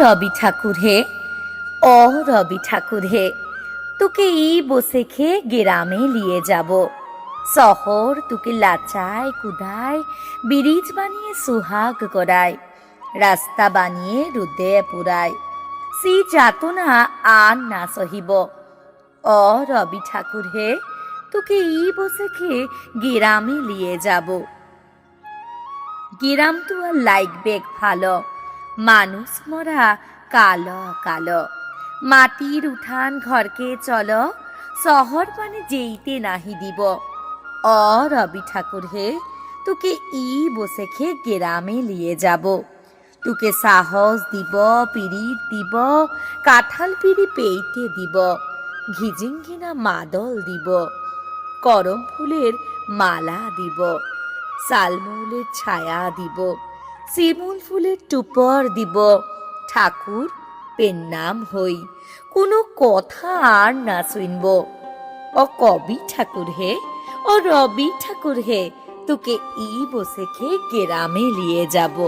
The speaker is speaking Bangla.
রবি ঠাকুর হে, অ রবি ঠাকুর হে, তোকে ই বসে খেয়ে গ্রামে লিয়ে যাব। শহর তোকে লাচায় কুদায়, ব্রিজ বানিয়ে সুহাগ করায়, রাস্তা বানিয়ে রোদে পুরায়। সে যাতনা আর না সহিব। অ রবি ঠাকুর হে, তোকে ই বসে খেয়ে গ্রামে লিয়ে যাব। গ্রাম তো আর লাগবে ভালো, মানুষ মরা কালো কালো। মাটির উঠান ঘরকে চলো, শহর মানে যেইতে নাহি দিব। অ রবি ঠাকুর হে, তোকে ই বসে খেয়ে গ্রামে লিয়ে যাব। তোকে সাহস দিব, পিরিত দিব, কাঁঠাল পিড়ি পেইতে দিব, ঘিজিঙ্গিনা মাদল দিব, করম ফুলের মালা দিব, শালমৌলের ছায়া দিব, শিমুল ফুলের টুপর দিব। ঠাকুর পেন্নাম হই, কোনো কথা আর না শুনব। ও কবি ঠাকুর হে, ও রবি ঠাকুর হে, তোকে ই বসে খেয়ে গ্রামে লিয়ে যাব।